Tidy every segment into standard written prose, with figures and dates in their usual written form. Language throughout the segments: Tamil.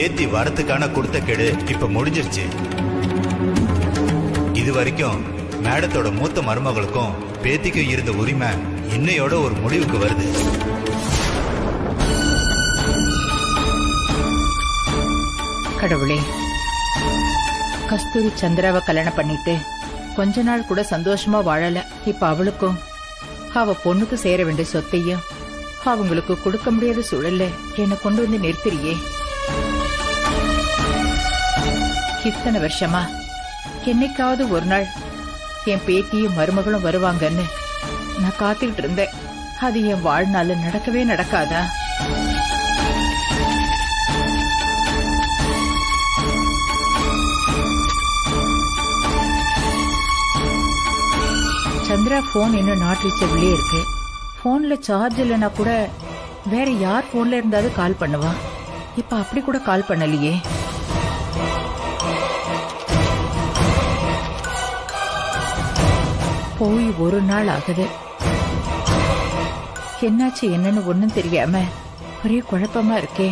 பேத்தி வரத்துக்கான கொடுத்த கெடு இப்ப முடிஞ்சிருச்சு. இது வரைக்கும் மேடத்தோட மூத்த மருமகளுக்கும் பேத்திக்கும் இருந்த உரிமை இன்னையோட ஒரு முடிவுக்கு வருது. கடவுளே, கஸ்தூரி சந்திராவை கல்யாணம் பண்ணிட்டு கொஞ்ச நாள் கூட சந்தோஷமா வாழல. இப்ப அவளுக்கும் அவ பொண்ணுக்கு சேர வேண்டிய சொத்தையும் அவங்களுக்கு கொடுக்க முடியாத சூழல்ல என்னை கொண்டு வந்து நிறுத்துறியே. இத்தனை வருஷமா என்னைக்காவது ஒரு நாள் என் பேத்தியும் மருமகளும் வருவாங்கன்னு நான் காத்துக்கிட்டு இருந்தேன். அது என் வாழ்நாள் நடக்கவே நடக்காதா? சந்திரா போன் இன்னும் நாட் ரீச்சபிளே இருக்கு. போன்ல சார்ஜ் இல்லைன்னா கூட வேற யார் போன்ல இருந்தாலும் கால் பண்ணுவா. இப்ப அப்படி கூட கால் பண்ணலையே. போய் ஒரு நாள் ஆகுது. என்னாச்சு என்னன்னு ஒண்ணும் தெரியாம ஒரே குழப்பமா இருக்கே.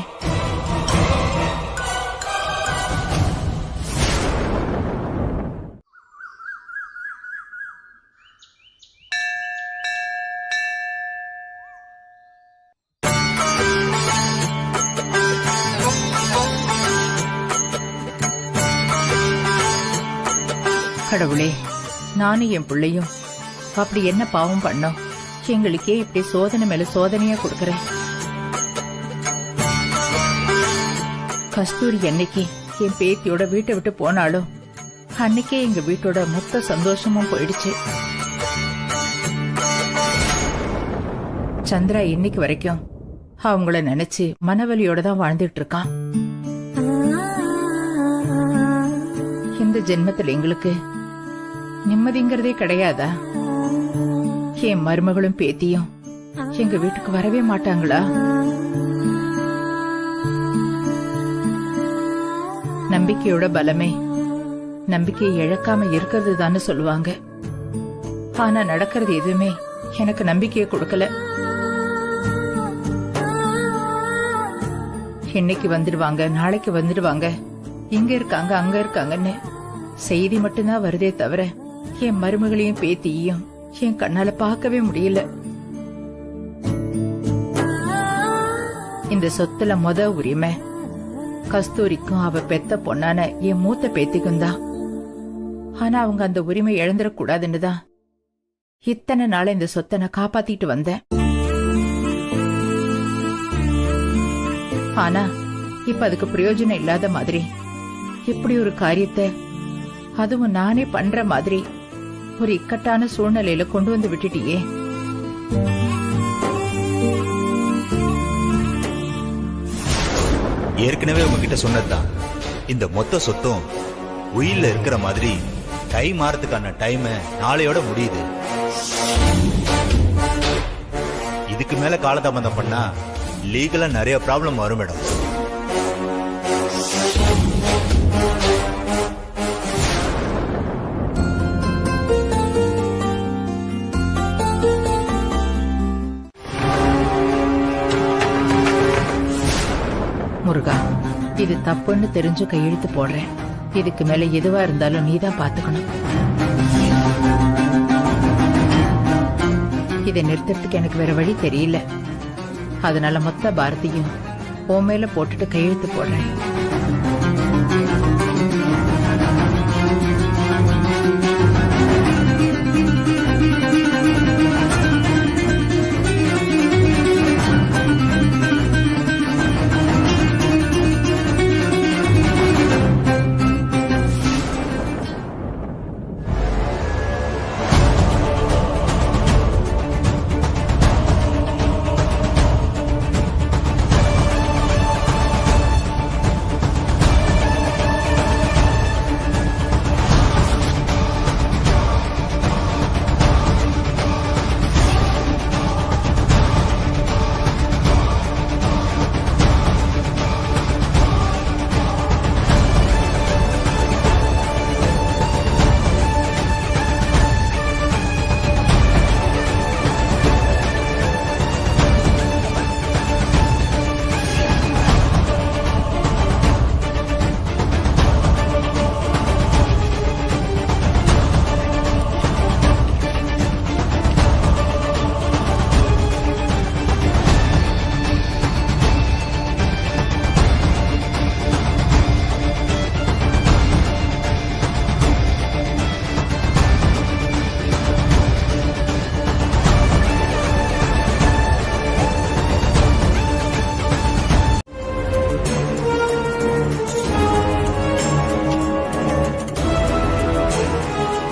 கடவுளே, நானும் என் பிள்ளையும் அப்படி என்ன பாவம் பண்ணோம்? எங்களுக்கே இப்படி சோதனை மேல சோதனையா கொடுக்கறேன். கஸ்தூரி என்னைக்கு என் பேத்தியோட வீட்டை விட்டு போனாலும் அன்னைக்கே எங்க வீட்டோட மொத்த சந்தோஷமும் போயிடுச்சு. சந்திரா இன்னைக்கு வரைக்கும் அவங்கள நினைச்சு மனவலியோட தான் வாழ்ந்துட்டு இருக்கான். இந்த ஜென்மத்தில் எங்களுக்கு நிம்மதிங்கிறதே கிடையாதா? என் மருமகளும் பேத்தியும் எங்க வீட்டுக்கு வரவே மாட்டாங்களா? நம்பிக்கையோட பலமே நம்பிக்கையை இழக்காம இருக்கிறது தானே சொல்லுவாங்க. ஆனா நடக்கிறது எதுவுமே எனக்கு நம்பிக்கையை கொடுக்கல. இன்னைக்கு வந்துடுவாங்க, நாளைக்கு வந்துடுவாங்க, இங்க இருக்காங்க அங்க இருக்காங்கன்னு செய்தி மட்டும்தான் வருதே தவிர என் மருமகளையும் பேத்தியையும் என் கண்ணால பார்க்கவே முடியல. இந்த சொத்துல மொத உரிமை கஸ்தூரிக்கும் அவ பெத்த பொண்ணான என் மூத்த பேத்திக்கும் தான். ஆனா அவங்க அந்த உரிமை இழந்துடக்கூடாதுன்னு தான் இத்தனை நாள் இந்த சொத்தை நான் காப்பாத்திட்டு வந்தேன். ஆனா இப்ப அதுக்கு பிரயோஜனம் இல்லாத மாதிரி இப்படி ஒரு காரியத்தை, அதுவும் நானே பண்ற மாதிரி ஒரு இக்கட்டான சூழ்நிலையில கொண்டு வந்து விட்டுட்டியே. ஏற்கனவே உங்ககிட்ட சொன்னதுதான், இந்த மொத்த சொத்தும் உயில்ல இருக்கிற மாதிரி கை மாறதுக்கான டைம் நாளையோட முடியுது. இதுக்கு மேல காலதாமதம் பண்ணா லீகலா நிறைய ப்ராப்ளம் வரும் மேடம். முருகா, இது தப்புன்னு தெரிஞ்சு கையெழுத்து போடுறேன். இதுக்கு மேல எதுவா இருந்தாலும் நீதான் பாத்துக்கணும். இதை நிறுத்துறதுக்கு எனக்கு வேற வழி தெரியல. அதனால மொத்த பாரதியும் உன் மேல போட்டுட்டு கையெழுத்து போடுறேன்.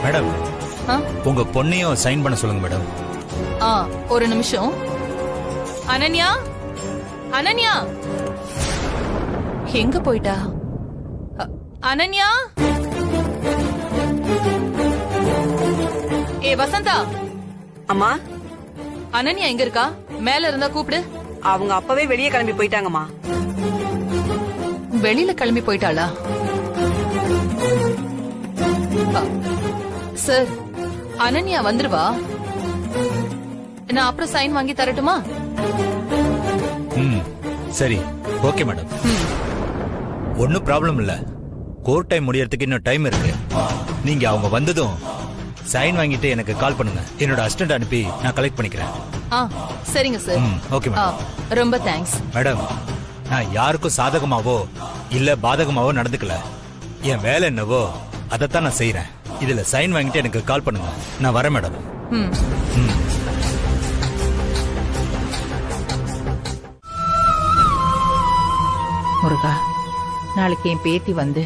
மேடம் ஆ? உங்க பொண்ணையும் சைன் பண்ண சொல்லுங்க மேடம். ஆ, ஒரு நிமிஷம். அனன்யா, அனன்யா எங்க போயிட்டா? அனன்யா, ஏ வசந்தா. அம்மா, அனன்யா எங்க இருக்கா? மேல இருந்தா கூப்பிடு. அவங்க அப்பவே வெளியே கிளம்பி போயிட்டாங்கம்மா. வெளியில கிளம்பி போயிட்டாளா? சார், அனன்யா வந்துருவா. நான் அப்புறம் சைன் வாங்கி தரட்டுமா? சரி, ஓகே மேடம். ஒன்னும் ப்ராப்ளம் இல்ல. கோர்ட் டைம் முடியறதுக்கு இன்னும் டைம் இருக்கு. நீங்க அவங்க வந்ததும் சைன் வாங்கிட்டு எனக்கு கால் பண்ணுங்க. என்னோட அசிஸ்டன்ட் அனுப்பி நான் கலெக்ட் பண்ணிக்கிறேன். சரிங்க சார். Okay madam. ரொம்ப தேங்க்ஸ் மேடம், நான் யாருக்கும் சாதகமாவோ இல்ல பாதகமாவோ நடந்துக்கல. என் வேலை என்னவோ அதைத்தான் நான் செய்யறேன். இதுல சைன் வாங்கிட்டு எனக்கு கால் பண்ணுங்க. நான் வரேன் மேடம். முருகா, நாளைக்கு என் பேத்தி வந்து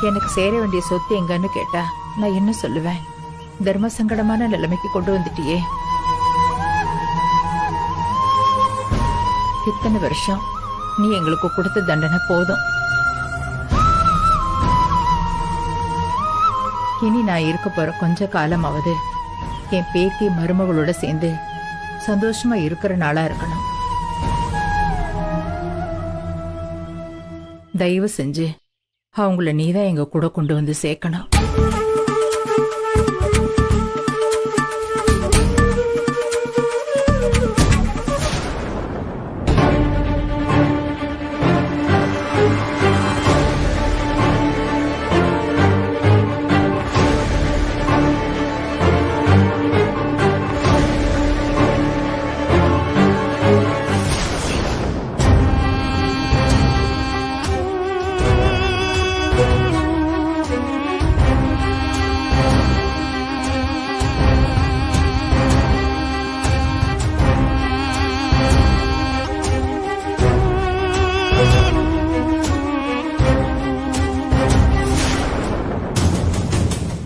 எனக்கு சேர வேண்டிய சொத்து எங்கன்னு கேட்டா நான் என்ன சொல்லுவேன்? தர்ம சங்கடமான நிலைமைக்கு கொண்டு வந்துட்டியே. இத்தனை வருஷம் நீ எங்களுக்கு கொடுத்த தண்டனை போதும். இனி நான் இருக்க போற கொஞ்ச காலமாவது என் பேத்தி மருமகளோட சேர்ந்து சந்தோஷமா இருக்கிற நாளா இருக்கணும். தயவு செஞ்சு அவங்கள நீதான் எங்க கூட கொண்டு வந்து சேர்க்கணும்.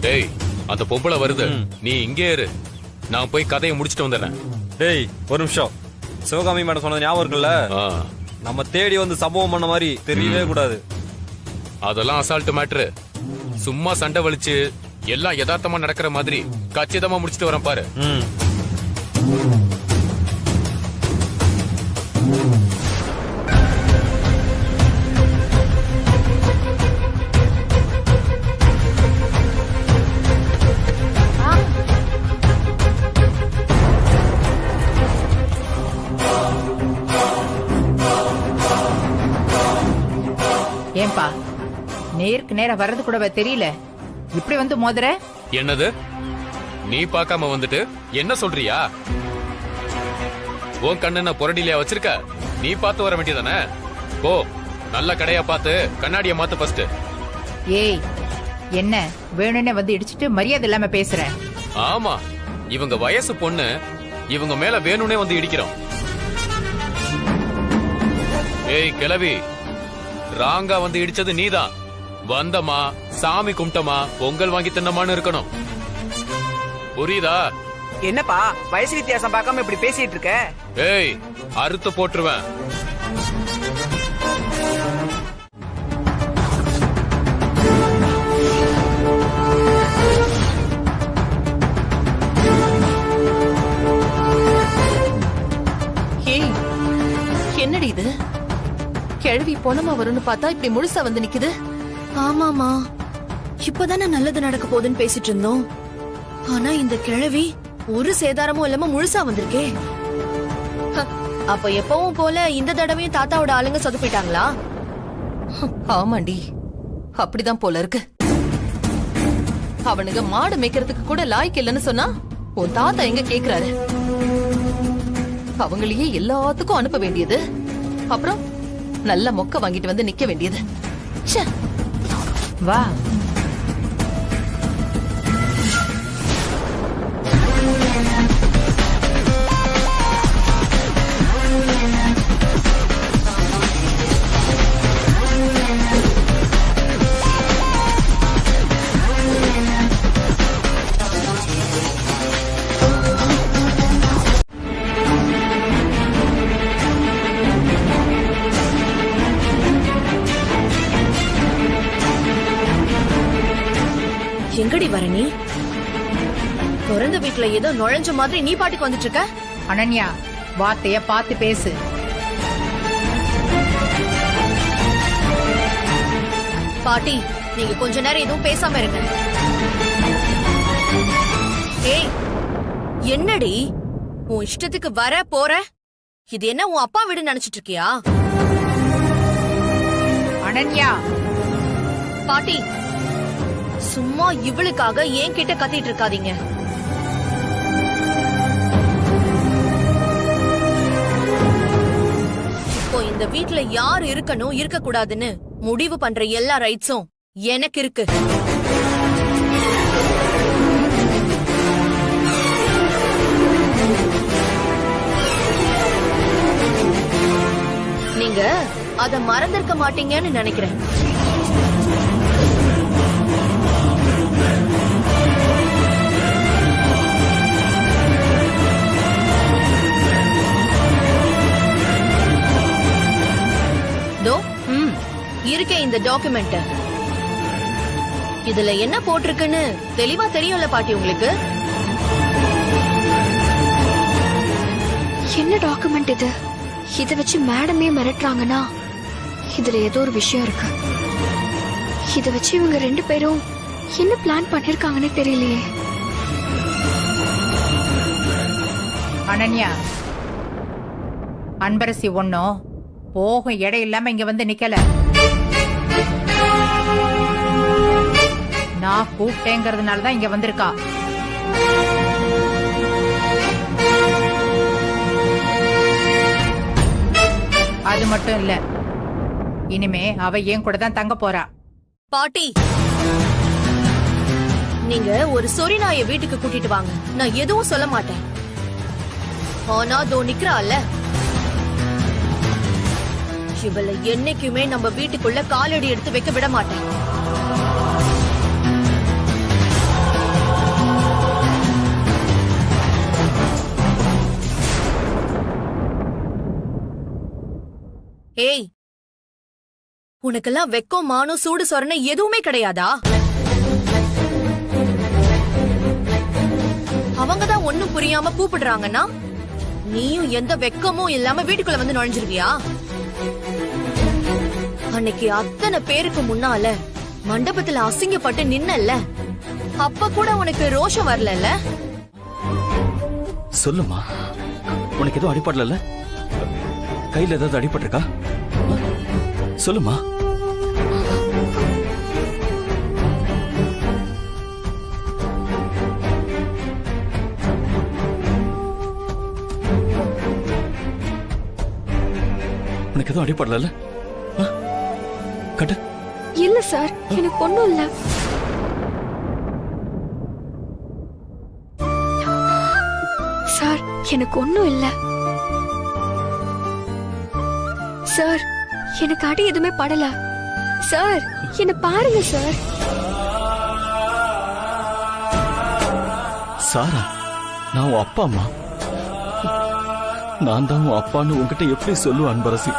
டேய், அந்த பொம்பளை வருது. நீ இங்கே இரு, நான் போய் கதையை முடிச்சிட்டு வந்துடுறேன். டேய், ஒரு நிமிஷம். சிவகாமி மேடம் சொன்னது ஞாபகம் இருக்குல்ல? நம்ம தேடி வந்து சம்பவம் பண்ண மாதிரி தெரியவே கூடாது. அதெல்லாம் அசால்ட் மேட்ரு. சும்மா சண்டை வலிச்சு எல்லாம் யதார்த்தமா நடக்கிற மாதிரி கச்சிதமா முடிச்சிட்டு வரேன் பாரு. ஏன்பா, நேருக்கு நேரம் வர்றது கூட தெரியல, இப்படி வந்து மோதுற? என்னது, நீ பார்க்காம வந்துட்டு என்ன சொல்றியா? உன் கண்ணு புரடிலையா வச்சிருக்க? நீ பார்த்து வர வேண்டியதானே? போ, நல்ல கடையா பார்த்து கண்ணாடிய மாத்து ஃபர்ஸ்ட். ஏய், என்ன வேணும்னே வந்து இடிச்சிட்டு மரியாதை இல்லாம பேசுற? ஆமா, இவங்க வயசு பொண்ணு, இவங்க மேல வேணும்னே வந்து இடிக்கிறோம். ஏய் கிளவி, ராங்கா வந்து இடிச்சது நீதான். வந்தமா, சாமி கும்பிட்டமா, பொங்கல் வாங்கி தின்னமான்னு இருக்கணும். புரியுதா? என்னப்பா வயசு வித்தியாசம் பார்க்காம இப்படி பேசிட்டு இருக்க? ஏய், அறுத்து போட்டுருவேன். ஏய், என்னடி இது? கிழவி பொணமா வரும்னு பார்த்தா இப்படி முழுசா வந்து நிக்குது. ஆமாமா, இப்பதானே நல்லது நடக்க போகுதுன்னு பேசிட்டு இருந்தோம். ஆனா இந்த கிழவி ஒரு சேதாரமும் இல்லாம முழுசா வந்திருக்கே. அப்ப எப்பவும் போல இந்த தடவையும் தாத்தாவோட ஆளுங்க சொதப்பிட்டாங்களா? ஆமாண்டி, அப்படிதான் போல இருக்கு. அவனுங்க மாடு மேய்க்கிறதுக்கு கூட லாய்க்கு இல்லைன்னு சொன்னா உன் தாத்தா எங்க கேக்குறாரு? அவங்களையே எல்லாத்துக்கும் அனுப்ப வேண்டியது, அப்புறம் நல்ல மொக்க வாங்கிட்டு வந்து நிக்க வேண்டியது. வா. எங்கடி வர நீ? பிறந்த வீட்டுல ஏதோ நுழைஞ்ச மாதிரி நீ பாட்டுக்கு வந்துட்டு இருக்க. அனன்யா, வார்த்தைய பார்த்து பேசு. பாட்டி, நீங்க கொஞ்ச நேரம் எதுவும் பேசாம இருங்க. ஏய், என்னடி உன் இஷ்டத்துக்கு வர போற? இது என்ன உன் அப்பா வீடு நினைச்சிட்டு இருக்கியா? அனன்யா, பாட்டி, சும்மா இவளுக்காக ஏன் கிட்ட கத்திட்டு இருக்காதீங்க. இப்போ இந்த வீட்ல யார் இருக்கணும் இருக்க கூடாதுன்னு முடிவு பண்ற எல்லா ரைட்ஸும் எனக்கு இருக்கு. நீங்க அத மறந்திருக்க மாட்டீங்கன்னு நினைக்கிறேன். இருக்கே இந்த டாக்குமெண்ட். இதுல என்ன போட்டிருக்குன்னு தெளிவா தெரியும்ல பாட்டி உங்களுக்கு? என்ன டாக்குமெண்ட் இது? இத வச்சு மேடமே மிரட்டுறாங்கன்னா இதுல ஏதோ ஒரு விஷயம் இருக்கு. இத வச்சு இவங்க 2 பேரும் என்ன பிளான் பண்ணிருக்காங்கன்னு தெரியலையே. அனன்யா, அன்பரசி ஒன்னும் போகும் இடம் இல்லாம இங்க வந்து நிக்கல. நான் கூப்பிட்டேங்கிறதுனாலதான் இங்க வந்திருக்கா. அது மட்டும் இல்ல, இனிமே அவ ஏன் கூட தான் தங்க போறா. பாட்டி, நீங்க ஒரு சொறி நாய வீட்டுக்கு கூட்டிட்டு வாங்க, நான் எதுவும் சொல்ல மாட்டேன். ஆனா தோ நிக்கிறாள்ல, இவளை என்னைக்குமே நம்ம வீட்டுக்குள்ள காலடி எடுத்து வைக்க விட மாட்டேன். ஏய், உனக்கெல்லாம் வெக்கம் மானம் சூடு சொரணை எதுவுமே கிடையாதா? அவங்கதான் ஒண்ணும் புரியாம கூப்பிடுறாங்கன்னா நீயும் எந்த வெக்கமும் இல்லாம வீட்டுக்குள்ள வந்து நுழைஞ்சிருவியா? அன்னைக்கு அத்தனை பேருக்கு முன்னால மண்டபத்துல அசிங்கப்பட்டு நின்னல்ல, அப்ப கூட உனக்கு ரோஷம் வரல? சொல்லுமா, உனக்கு எதுவும் அடிப்படல? கையில ஏதாவது அடிபட்டிருக்கா? சொல்லுமா. உனக்கு எதுவும் அடிப்படல? கட்டு. இல்ல சார், எனக்கு ஒண்ணும் இல்ல. சார், எனக்கு ஒண்ணும் இல்ல சார். எனக்கு அடி எதுவுமே படல சார். என்ன பாருங்க சார். சாரா, நான் உன் அப்பா அம்மா. நான் தான் உன் அப்பான்னு உன்கிட்ட எப்படி சொல்லுவேன் அன்பரசி?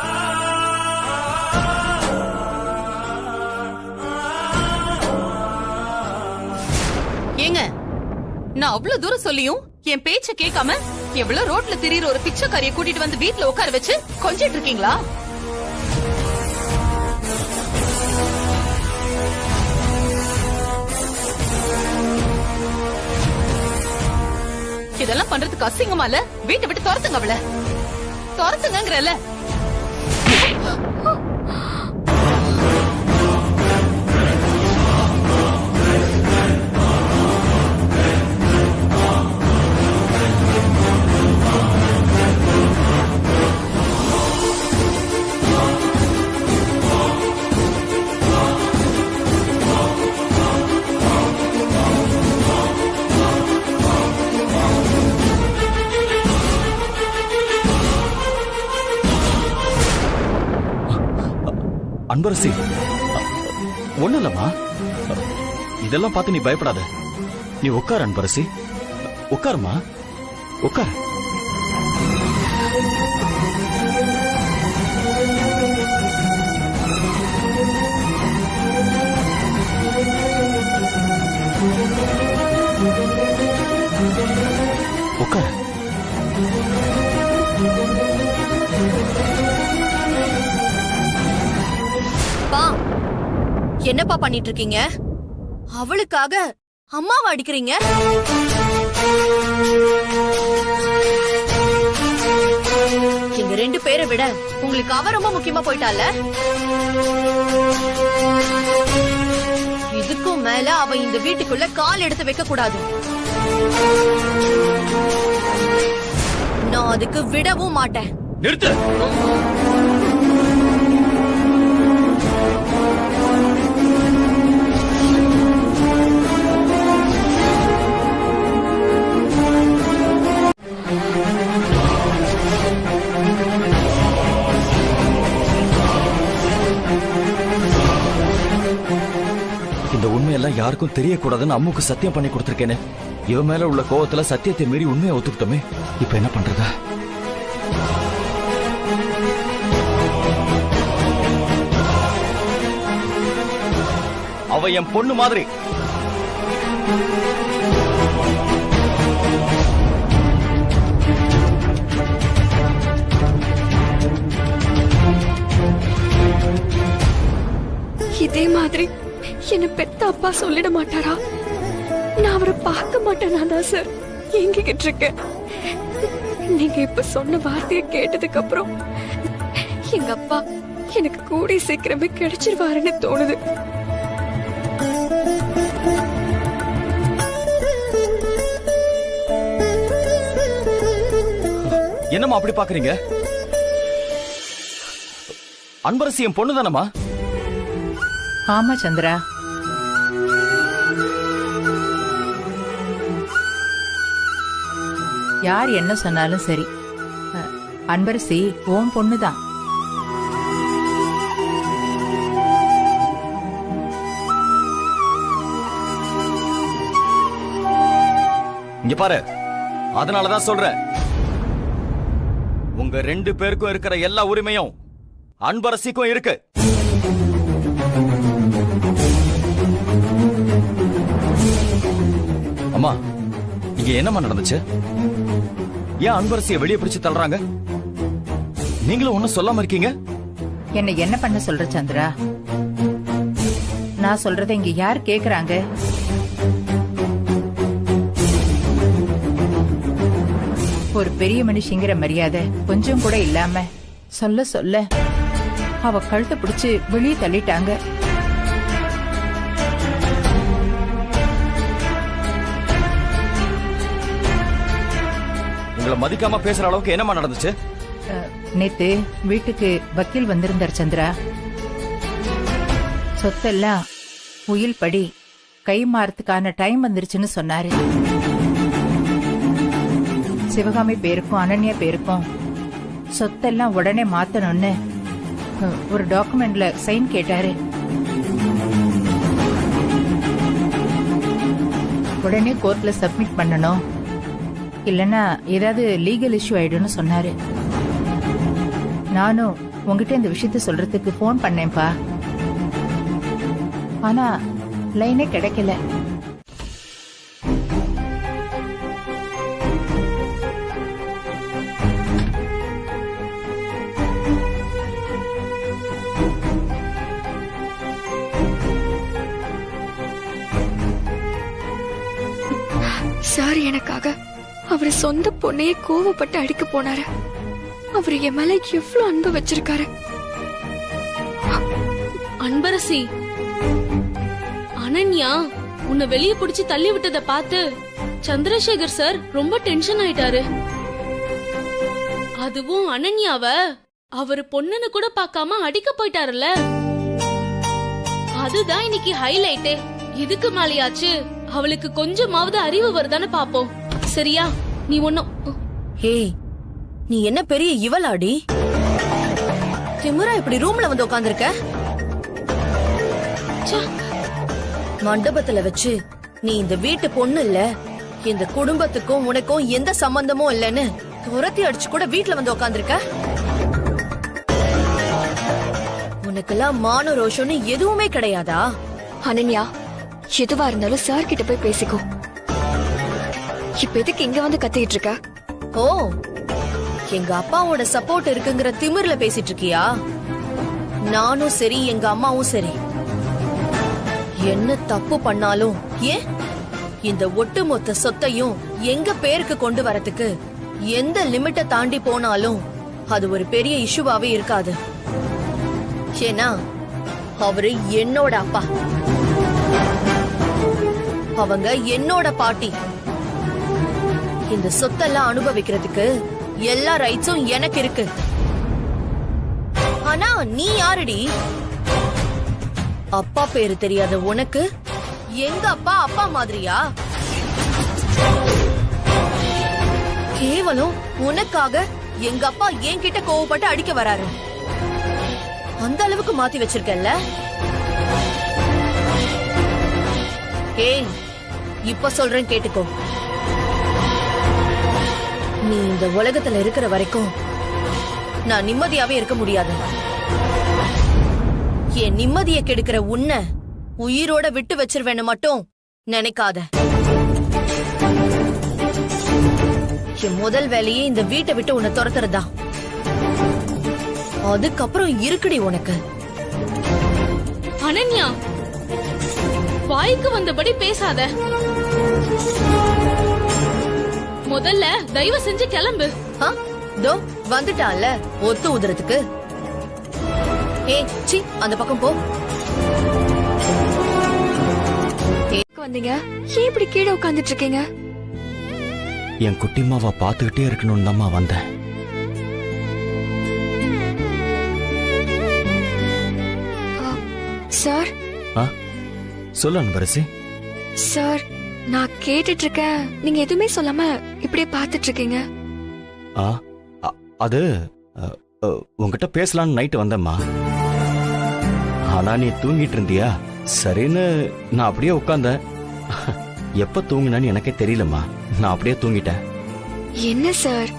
ஏங்க, நான் அவ்வளவு தூரம் சொல்லியும் என் பேச்ச கேட்காம எவ்வளவு ரோட்ல திரியிற ஒரு பிச்சைக்காரியை கூட்டிட்டு வந்து வீட்டுல உட்கார வச்சு கொஞ்சிட்டு இருக்கீங்களா? இதெல்லாம் பண்றதுக்கு அசிங்கமா இல்ல? வீட்டை விட்டு துரத்துங்க அவள. துரத்துங்கங்கறல. அன்பரசி, ஒண்ணு இல்லம்மா. இதெல்லாம் பார்த்து நீ பயப்படாத. நீ உட்கார் அன்பரசி, உட்காருமா, உட்கார். உட்காரு. பா என்னப்பா பண்ணிட்டு இருக்கீங்க? அவளுக்காக அம்மாவை அடிக்கிறீங்க? எங்க 2 பேரை விட உங்களுக்கு அவ ரொம்ப முக்கியமா போயிட்டால. இதுக்கும் மேல அவ இந்த வீட்டுக்குள்ள கால் எடுத்து வைக்க கூடாது. நான் அதுக்கு விடவும் மாட்டேன். நிறுத்து. இந்த உண்மையெல்லாம் யாருக்கும் தெரியக்கூடாதுன்னு அம்முக்கு சத்தியம் பண்ணி கொடுத்திருக்கேனே. இவன் மேல உள்ள கோவத்துல சத்தியத்தை மீறி உண்மையை ஒத்துக்கிட்டோமே. இப்ப என்ன பண்றதா? அவ என் பொண்ணு மாதிரி. இதே மாதிரி என்ன பெத்த அப்பா சொல்லிட மாட்டாரா? நான் அவரை பார்க்க மாட்டேனா தான் சார் எங்கிட்டு இருக்கேன். நீங்க இப்ப சொன்ன வார்த்தையை கேட்டதுக்கு அப்புறம் எங்க அப்பா எனக்கு கூடி சீக்கிரமே கிடைச்சிருவாருன்னு தோணுது. என்னம்மா அப்படி பாக்குறீங்க? அன்பரசி என் பொண்ணு தானம்மா? ஆமா சந்திரா. யார் என்ன சொன்னாலும் சரி, அன்பரசி உன் பொண்ணுதான். இங்க பாரு, அதனாலதான் சொல்றேன், உங்க 2 பேருக்கும் இருக்கிற எல்லா உரிமையும் அன்பரசிக்கும் இருக்கு. அம்மா, இங்க என்னம்மா நடந்துச்சு? ஏன் அன்பரசியை வெளியே பிடிச்சு தள்ளுறாங்க? நீங்களும் ஒன்னும் சொல்லாம இருக்கீங்க. என்ன என்ன பண்ண சொல்ற சந்திரா? நான் சொல்றத இங்க யார் கேக்குறாங்க? ஒரு பெரிய மனுஷங்கிற மரியாதை கொஞ்சம் கூட இல்லாம சொல்ல சொல்ல அவ கழுத்தை பிடிச்சு வெளியே தள்ளிட்டாங்க. உங்களை மதிக்காம பேசுற அளவுக்கு என்னமா நடந்துச்சு? நேத்து வீட்டுக்கு வக்கீல் வந்திருந்தார் சந்திரா. சொத்தெல்லாம் உயில் படி கை மாறத்துக்கான டைம் வந்துருச்சுன்னு சொன்னாரு. சிவகாமி பேருக்கும் அனன்யா பேருக்கும் சொத்தெல்லாம் உடனே மாத்தணும்னு ஒரு டாக்குமெண்ட்ல சைன் கேட்டாரு. உடனே கோர்ட்ல சப்மிட் பண்ணணும், இல்லன்னா ஏதாவது லீகல் இஷ்யூ ஆயிடும்னு சொன்னாரு. நானும் உங்ககிட்ட இந்த விஷயத்த சொல்றதுக்கு போன் பண்ணேன்பா, ஆனா லைனே கிடைக்கல. சார் எனக்காக அவர் சொந்த பொண்ணையே கோவப்பட்டு அடிக்க போனாரு. அவர் என் மேல எவ்வளவு அன்பு வச்சிருக்காரு. அன்பரசி, அனன்யா உன்னை வெளியே பிடிச்சு தள்ளி விட்டத பார்த்து சந்திரசேகர் சார் ரொம்ப டென்ஷன் ஆயிட்டாரு. அதுவும் அனன்யாவ அவர் பொண்ணுன்னு கூட பார்க்காம அடிக்க போயிட்டாருல்ல. அதுதான் இன்னைக்கு ஹைலைட்டே. இதுக்கு மேலையாச்சு அவளுக்கு கொஞ்சமாவது அறிவு வருதான்னு பாப்போம். சரியா? நீ ஒன்னும். ஹே, நீ என்ன பெரிய இவளாடி? திமிரா இப்படி ரூம்ல வந்து உட்கார்ந்திருக்க? மண்டபத்துல வச்சு நீ இந்த வீட்டு பொண்ணு இல்ல, இந்த குடும்பத்துக்கும் உனக்கும் எந்த சம்பந்தமும் இல்லன்னு துரத்தி அடிச்சு கூட வீட்டுல வந்து உட்கார்ந்திருக்க. உனக்கெல்லாம் மான ரோஷம்னு எதுவுமே கிடையாதா? அனன்யா, எதுவா இருந்தாலும் சார் கிட்ட போய் பேசிக்கோ. இப்ப எதுக்கு இங்க வந்து கத்திட்டு இருக்க? ஓ, எங்க அப்பாவோட சப்போர்ட் இருக்குங்கிற திமிர்ல பேசிட்டு இருக்கியா? நானும் சரி எங்க அம்மாவும் சரி என்ன தப்பு பண்ணாலும் ஏன் இந்த ஒட்டுமொத்த சொத்தையும் எங்க பேருக்கு கொண்டு வரதுக்கு எந்த லிமிட்டை தாண்டி போனாலும் அது ஒரு பெரிய இஷ்யூவாவே இருக்காது. ஏன்னா அவரு என்னோட அப்பா, அவங்க என்னோட பாட்டி. இந்த சொத்தெல்லாம் அனுபவிக்கிறதுக்கு எல்லா ரைட்ஸும் எனக்கு இருக்கு. ஆனா நீ யாருடி? அப்பா பேரு தெரியாத உனக்கு எங்க அப்பா அப்பா மாதிரியா? கேவலம் உனக்காக எங்க அப்பா என்கிட்ட கோவப்பட்டு அடிக்க வராரு. அந்த அளவுக்கு மாத்தி வச்சிருக்கல. ஏய், இப்ப சொல்றேன் கேட்டுக்கோ. நீ இந்த உலகத்துல இருக்கிற வரைக்கும் நான் நிம்மதியாவே இருக்க முடியாது. என் நிம்மதியை கெடுக்கிற உன்னை உயிரோட விட்டு வச்சிருவேன்னு மட்டும் நினைக்காத. என் முதல் வேலையே இந்த வீட்டை விட்டு உன்னை துரத்துறதா. அதுக்கப்புறம் இருக்குடி உனக்கு. அனன்யா, வாய்க்கு வந்தபடி பேசாத. முதல்ல தயவு செஞ்சு கிளம்பு. தோ வந்துட்டான்ல ஒத்து உதுறதுக்கு. ஏய் சி, அந்த பக்கம் போ. வந்தீங்க, ஏன் இப்படி கீழே உட்கார்ந்துட்டு இருக்கீங்க? என் குட்டிமாவை பாத்துக்கிட்டே இருக்கணும்னு தான்மா வந்தேன். சார். சொல்லு அன்பரசி. சார், நான் கேட்டுட்டு இருக்கேன், நீங்க எதுவுமே சொல்லாம இப்படியே பாத்துட்டு இருக்கீங்க. அது உங்ககிட்ட பேசலான்னு நைட்டு வந்தேம்மா. ஆனா நீ தூங்கிட்டு இருந்தியா, சரின்னு நான் அப்படியே உட்கார்ந்தேன். எப்ப தூங்கினான்னு எனக்கே தெரியலம்மா, நான் அப்படியே தூங்கிட்டேன். என்ன சார்,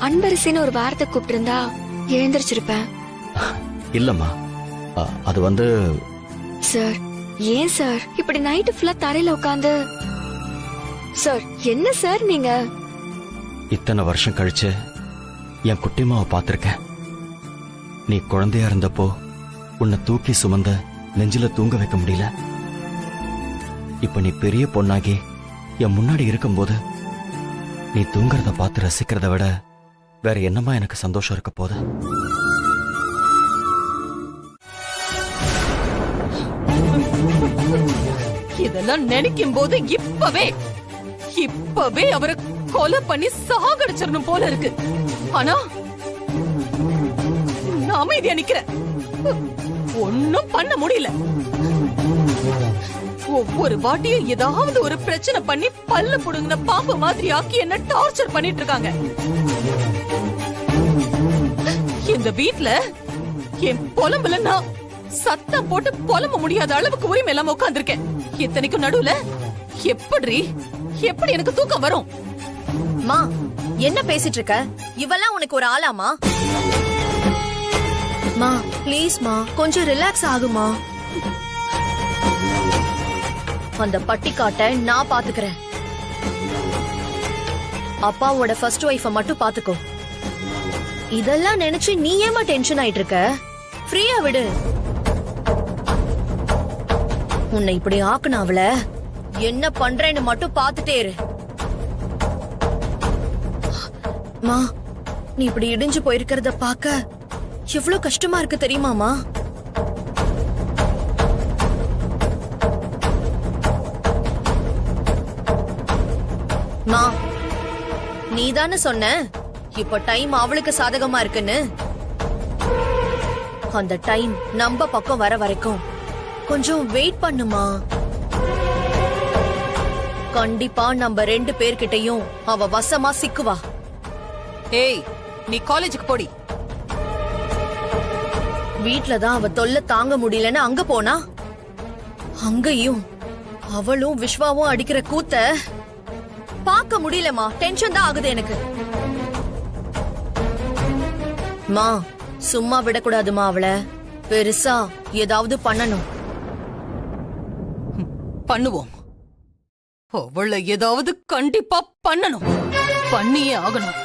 அன்பரசின்னு ஒரு வார்த்தை கூப்பிட்டு இருந்தா எழுந்திருச்சிருப்பேன். இல்லம்மா, அது வந்து சார். ஏன் சார் இப்படி நைட்டு ஃபுல்லா தரையில உட்கார்ந்து? சார் என்ன சார் நீங்க? இத்தனை வருஷம் கழிச்சு என் குட்டிமாவை பார்த்திருக்கேன். நீ குழந்தையா இருந்தப்போ உன்னை தூக்கி சுமந்த நெஞ்சில தூங்க வைக்க முடியல. இப்ப நீ பெரிய பொண்ணாகி என் முன்னாடி இருக்கும்போது நீ தூங்குறத பார்த்து ரசிக்கிறத விட வேற என்னமா எனக்கு சந்தோஷம் இருக்க போகுது? இதெல்லாம் நினைக்கும் போது இப்பவே அவரை கொலை பண்ணி சாகடிச்சிடணும் போல இருக்கு. ஆனா நான் அமைதியா நிக்கிறேன். ஒன்னும் பண்ண முடியல. ஒவ்வொரு வாட்டியும் ஏதாவது ஒரு பிரச்சனை பண்ணி பல்ல புடுங்கின பாம்பு மாதிரி ஆக்கி என்ன டார்ச்சர் பண்ணிட்டு இருக்காங்க. இந்த வீட்ல என் புலம்புல நான் சத்தம் போட்டு புலம்ப முடியாத அளவுக்கு உரிமை இல்லாம உட்கார்ந்திருக்கேன். இத்தனைக்கும் நடுவுல எப்படி எனக்கு தூக்கம் வரும்? மா, என்ன பேசிட்டு இருக்க? இவெல்லாம் உனக்கு ஒரு ஆளாமா? மா ப்ளீஸ் மா, கொஞ்சம் ரிலாக்ஸ் ஆகுமா. அந்த பட்டிக்காட்டை நான் பாத்துக்கிறேன். அப்பாவோட ஃபர்ஸ்ட் ஒய்ஃப மட்டும் பாத்துக்கோ. இதெல்லாம் நினைச்சு நீ ஏமா டென்ஷன் ஆயிட்டு இருக்க? ஃப்ரீயா விடு. உன்னை இப்படி ஆக்குன அவள என்ன பண்றேன்னு மட்டும் பாத்துட்டே இரு. மா, நீ இப்படி இடிஞ்சு போயிருக்கிறத பாக்க எவ்வளவு கஷ்டமா இருக்கு தெரியுமாமா? மா, நீ தானே சொன்ன இப்ப டைம் அவளுக்கு சாதகமா இருக்குன்னு. அந்த டைம் நம்ம பக்கம் வர வரைக்கும் கொஞ்சம் வெயிட் பண்ணுமா. கண்டிப்பா நம்ம 2 பேர்கிட்டயும் அவ வசமா சிக்குவா. ஏய், நீ காலேஜுக்கு போடி. வீட்லதான் அவ தொல்லை தாங்க முடியலன்னு அங்க போனா, அங்கேயும் அவளும் விஸ்வாவும் அடிக்கிற கூத்த பார்க்க முடியலமா. டென்ஷன் தான் ஆகுது எனக்கு. மா, சும்மா விடக்கூடாதுமா. அவள பெருசா ஏதாவது பண்ணணும். பண்ணுவோம். அவளை ஏதாவது கண்டிப்பா பண்ணணும், பண்ணியே ஆகணும்.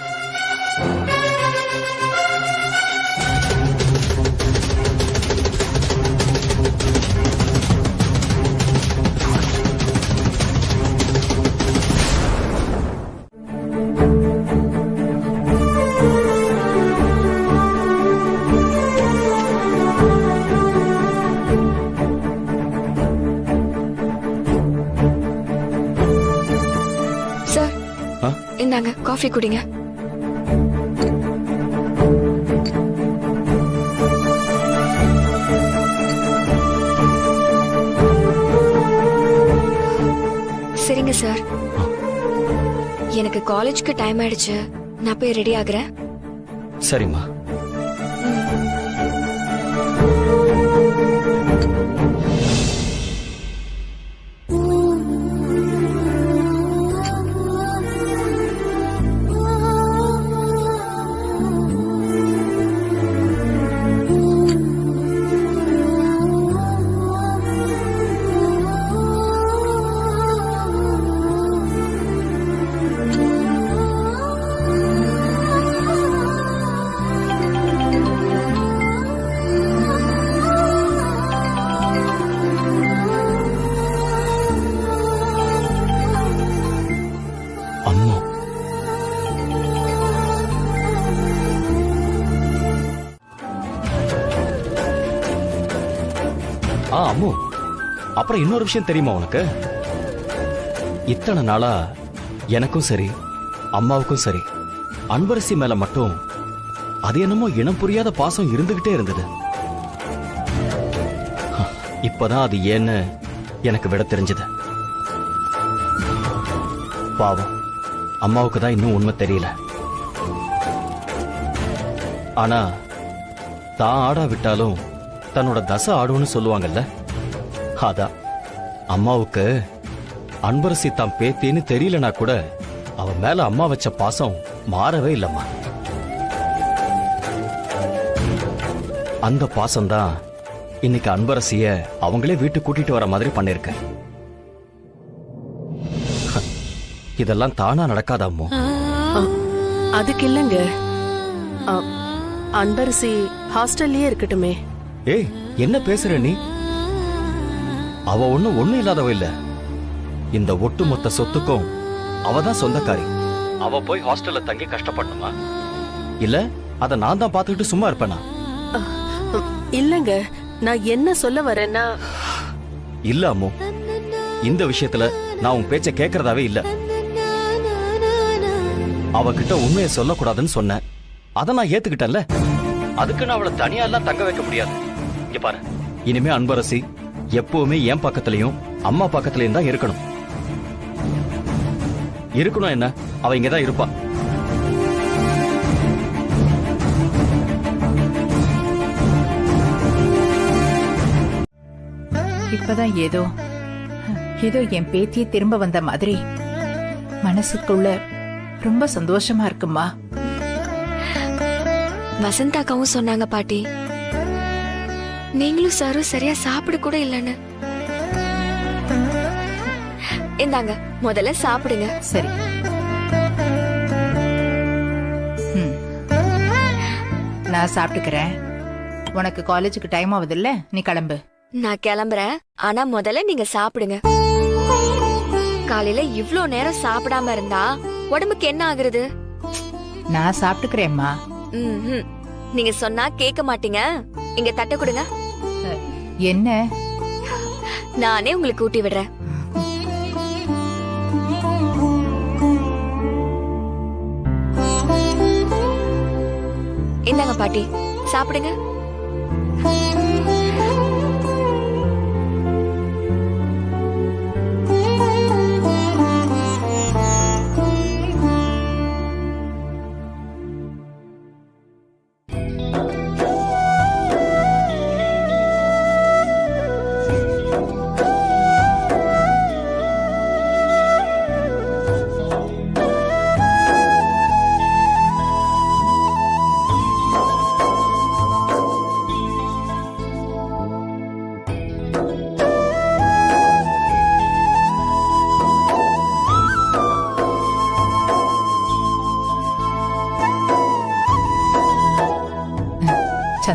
சார், இந்தாங்க காஃபி குடிங்க. சரிங்க சார், எனக்கு காலேஜ்க்கு டைம் ஆயிடுச்சு, நான் போய் ரெடி ஆகுறேன். சரிம்மா. அம்மா, அம்மு, அப்புறம் இன்னொரு விஷயம் தெரியுமா உனக்கு? இத்தனை நாளா எனக்கும் சரி அம்மாவுக்கும் சரி அன்பரசி மேல மட்டும் அது என்னமோ இனம் புரியாத பாசம் இருந்துகிட்டே இருந்தது. இப்பதான் அது ஏன்னு எனக்கு விட தெரிஞ்சது. பாவம், அம்மாவுக்கு தான் இன்னும் உண்மை தெரியல. ஆனா தான் ஆடா விட்டாலும் தன்னோட தசை ஆடுன்னு சொல்லுவாங்கல்ல, அதான் அம்மாவுக்கு அன்பரசி தான் பேத்தின்னு தெரியலனா கூட அவ மேல அம்மா வச்ச பாசம் மாறவே இல்லம்மா. அந்த பாசம்தான் இன்னைக்கு அன்பரசிய அவங்களே வீட்டுக்கு கூட்டிட்டு வர மாதிரி பண்ணிருக்க. இதெல்லாம் தானா நடக்காத அம்மோ. அதுக்கு இல்லங்க, அன்பரசி ஹாஸ்டல்லயே இருக்கட்டுமே. ஏய், என்ன பேசுற நீ? அவ ஒண்ணு இல்லாதவ இல்ல. இந்த ஒட்டுமொத்த சொத்துக்கும் அவதான் சொந்தக்காரி. அவ போய் ஹாஸ்டல்ல தங்கி கஷ்டப்படணுமா? இல்ல அத நான் தான் பாத்துக்கிட்டு சும்மா இருப்பேனா? இல்லங்க, நான் என்ன சொல்ல வரேன்னா, இல்ல அம்மு, இந்த விஷயத்துல நான் உன் பேச்ச கேக்குறதாவே இல்ல. அவகிட்ட உண்மையை சொல்லக்கூடாதுன்னு சொன்னேன், அத நான் ஏத்துக்கிட்டேன்ல. அதுக்கு நான் அவளை தனியா எல்லாம் தங்க வைக்க முடியாது. இங்க பாரு, இனிமே அன்பரசி எப்பவுமே என் பக்கத்துலயும் அம்மா பக்கத்துலயும் தான் இருக்கணும். இருக்கணும் என்ன, அவ இங்கதான் இருப்பா. இப்பதான் ஏதோ என் பேத்தியே திரும்ப வந்த மாதிரி மனசுக்குள்ள ரொம்ப சந்தோஷமா இருக்குமா. வசந்தாக்காவும் சொன்னாங்க பாட்டி, நீங்களும் சாரும் சரியா சாப்பிட கூட இல்லன்னு. இந்தாங்க, முதல்ல சாப்பிடுங்க. சரி. நான் சாப்பிட்டுக்கிறேன். உனக்கு காலேஜுக்கு டைம் ஆகுதுல்ல, நீ கிளம்பு. நான் கிளம்புறேன், ஆனா முதல்ல நீங்க சாப்பிடுங்க. காலையில இவ்ளோ நேரம் சாப்பிடாம இருந்தா உடம்புக்கு என்ன ஆகுறது? நான் சாப்பிட்டுக்கிறேம்மா. நீங்க சொன்னா கேட்க மாட்டீங்க. இங்க தட்ட கொடுங்க. என்ன? நானே உங்களுக்கு ஊட்டி விடுறேன். இந்தாங்க பாட்டி, சாப்பிடுங்க.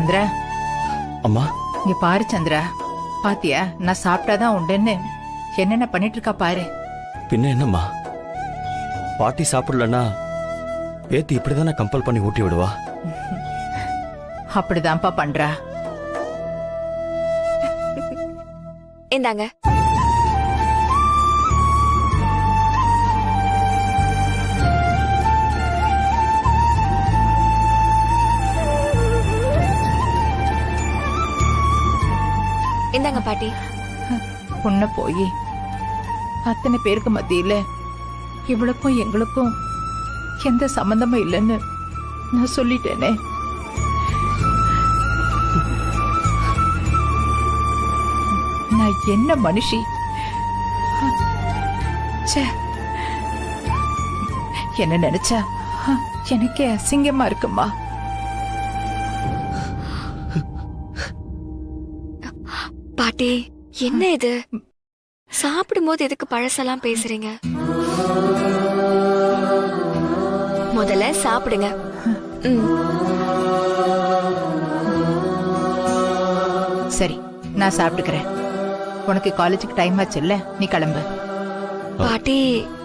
சந்திரா, அம்மா இங்க பாரு சந்திரா, பாத்தியா நான் சாப்பிட்டாதான் உண்டுன்னு என்னென்ன பண்ணிட்டு இருக்கா பாரு. பின்ன என்னம்மா, பாட்டி சாப்பிடலன்னா பேத்தி இப்படிதானே கம்பல் பண்ணி ஊட்டி விடுவா. அப்படிதான்ப்பா பண்றா. இந்தாங்க. இந்தாங்க பாட்டி. உன்ன போய் அத்தனை பேருக்கு மத்தியில இவளுக்கும் எங்களுக்கும் எந்த சம்பந்தமும் இல்லைன்னு நான் சொல்லிட்டேனே. நான் என்ன மனுஷி. ச்சே, என்ன நினைச்சா எனக்கே அசிங்கமா இருக்குமா. பாட்டி என்ன இது? சாப்பிடும்போது எதுக்கு பழசெல்லாம் பேசுறீங்க? முதல்ல சாப்பிடுங்க. சரி, நான் சாப்பிட்டுக்கிறேன். உனக்கு காலேஜுக்கு டைம் ஆச்சு இல்ல, நீ கிளம்பு. பாட்டி.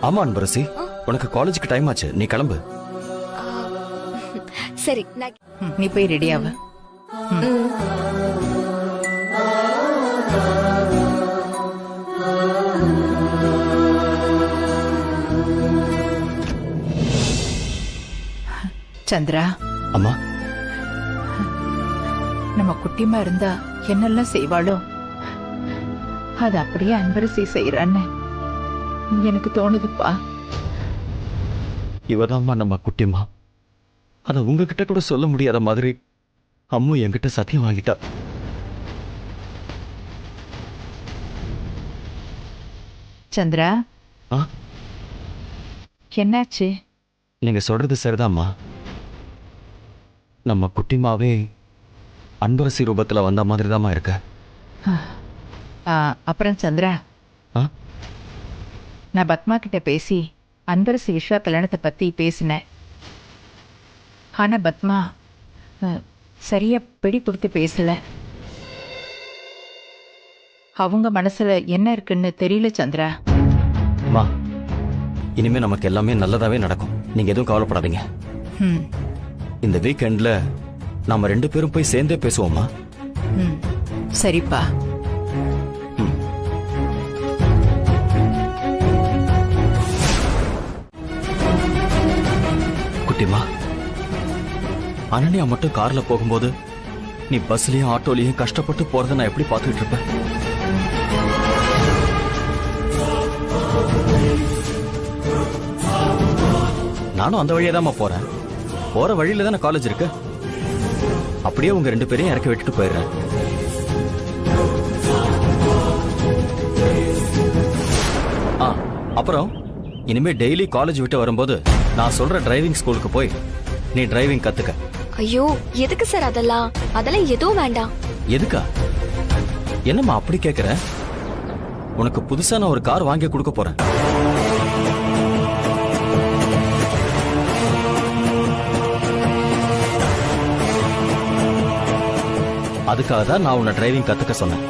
ஆமா அன்பரசி, உனக்கு காலேஜுக்கு டைம் ஆச்சு, நீ கிளம்பு. சரி, நீ போய் ரெடி ஆகு. சந்திரா. அம்மா. நம்ம குட்டிமா இருந்தா என்னெல்லாம் செய்வாளோ அது அப்படியே அன்பரசி செய்யறான்னு எனக்கு தோணுதுப்பா. இவதாம்மா நம்ம குட்டிமா. அத உங்ககிட்ட கூட சொல்ல முடியாத மாதிரி அம்மு என்கிட்ட சத்தியம் வாங்கிட்டா. சந்திரா, என்னாச்சு? நீங்க சொல்றது சரிதாம்மா. நம்ம குட்டிமாவே அன்பரசி ரூபத்துல வந்த மாதிரி தாம்மா இருக்க. அப்புறம் சந்திரா, நான் பத்மா கிட்ட பேசி அன்பரசி விஸ்வா கல்யாணத்தை பத்தி பேசினேன். ஆனா பத்மா சரியா பிடி கொடுத்து பேசல. அவங்க மனசுல என்ன இருக்குன்னு தெரியல சந்திரா. அம்மா, இனிமே நமக்கு எல்லாமே நல்லதாவே நடக்கும், நீங்க எதுவும் கவலைப்படாதீங்க. இந்த வீக்கெண்ட்ல நாம 2 பேரும் போய் சேர்ந்தே பேசுவோமா? சரிப்பா. குட்டிமா, அனன்யா மட்டும் கார்ல போகும்போது நீ பஸ்லயும் ஆட்டோலயும் கஷ்டப்பட்டு போறத நான் எப்படி பார்த்துட்டு இருப்பேன்? நானும் அந்த வழியே தான் போறேன். போற வழியில தானே காலேஜ் இருக்கு. அப்படியே உங்க 2 பேரையும் இறக்கி விட்டுட்டு போயிடுறேன். அப்புறம் இனிமே டெய்லி காலேஜ் விட்டு வரும்போது நான் சொல்ற டிரைவிங் ஸ்கூலுக்கு போய் நீ டிரைவிங் கத்துக்க. ஐயோ, எதுக்கு சார் அதெல்லாம்? அதெல்லாம் எதுவும் வேண்டாம். எதுக்கா? என்னம்மா அப்படி கேக்குற? உனக்கு புதுசா நான் ஒரு கார் வாங்கி கொடுக்க போறேன். அதுக்காக தான் நான் உன்னை டிரைவிங் கத்துக்க சொன்னேன்.